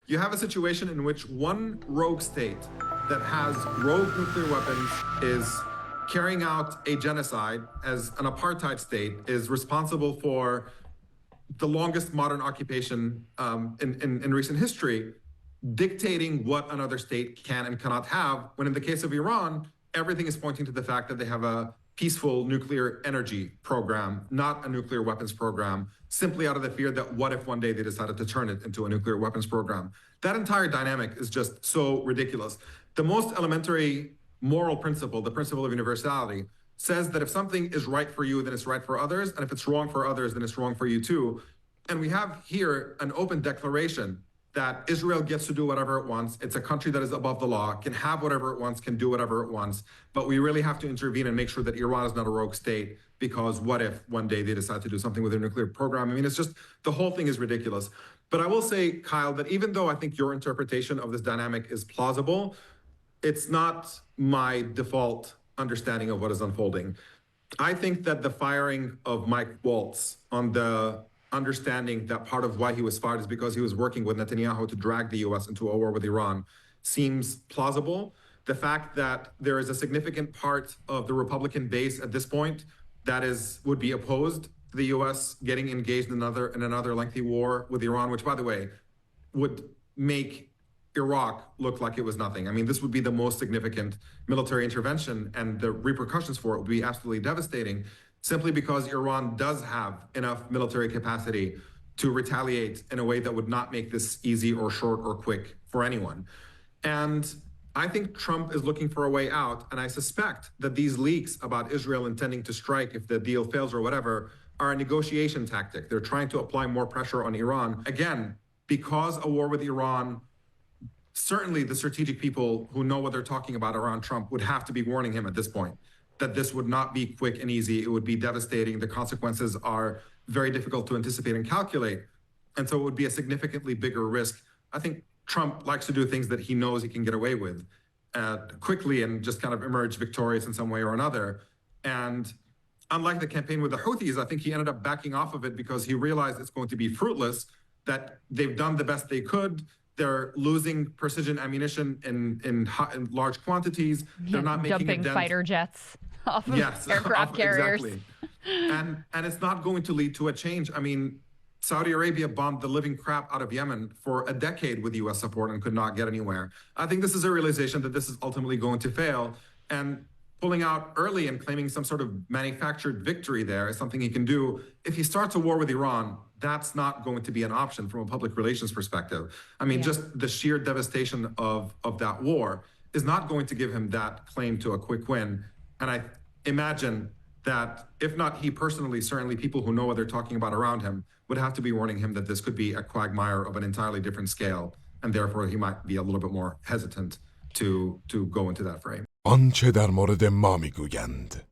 You have a situation in which one rogue state that has rogue nuclear weapons is carrying out a genocide as an apartheid state, is responsible for the longest modern occupation in recent history, dictating what another state can and cannot have, when in the case of Iran, everything is pointing to the fact that they have a peaceful nuclear energy program, not a nuclear weapons program, simply out of the fear that what if one day they decided to turn it into a nuclear weapons program. That entire dynamic is just so ridiculous. The most elementary moral principle, the principle of universality, says that if something is right for you, then it's right for others, and if it's wrong for others, then it's wrong for you too. And we have here an open declaration that Israel gets to do whatever it wants. It's a country that is above the law, can have whatever it wants, can do whatever it wants. But we really have to intervene and make sure that Iran is not a rogue state, because what if one day they decide to do something with their nuclear program? I mean, it's just, the whole thing is ridiculous. But I will say, Kyle, that even though I think your interpretation of this dynamic is plausible, it's not my default understanding of what is unfolding. I think that the firing of Mike Waltz on the understanding that part of why he was fired is because he was working with Netanyahu to drag the US into a war with Iran seems plausible. The fact that there is a significant part of the Republican base at this point that would be opposed to the US getting engaged in another lengthy war with Iran, which, by the way, would make Iraq look like it was nothing. I mean, this would be the most significant military intervention, and the repercussions for it would be absolutely devastating, simply because Iran does have enough military capacity to retaliate in a way that would not make this easy or short or quick for anyone. And I think Trump is looking for a way out, and I suspect that these leaks about Israel intending to strike if the deal fails or whatever are a negotiation tactic. They're trying to apply more pressure on Iran. Again, because a war with Iran, certainly the strategic people who know what they're talking about around Trump would have to be warning him at this point that this would not be quick and easy. It would be devastating. The consequences are very difficult to anticipate and calculate. And so it would be a significantly bigger risk. I think Trump likes to do things that he knows he can get away with quickly and just kind of emerge victorious in some way or another. And unlike the campaign with the Houthis, I think he ended up backing off of it because he realized it's going to be fruitless, that they've done the best they could. They're losing precision ammunition in large quantities. They're not making dumping fighter jets off of aircraft carriers. Exactly. And it's not going to lead to a change. I mean, Saudi Arabia bombed the living crap out of Yemen for a decade with US support and could not get anywhere. I think this is a realization that this is ultimately going to fail, and pulling out early and claiming some sort of manufactured victory there is something he can do. If he starts a war with Iran, that's not going to be an option from a public relations perspective. I mean, just the sheer devastation of that war is not going to give him that claim to a quick win. And I imagine that if not he personally, certainly people who know what they're talking about around him would have to be warning him that this could be a quagmire of an entirely different scale. And therefore he might be a little bit more hesitant to go into that frame. آنچه در مورد ما میگویند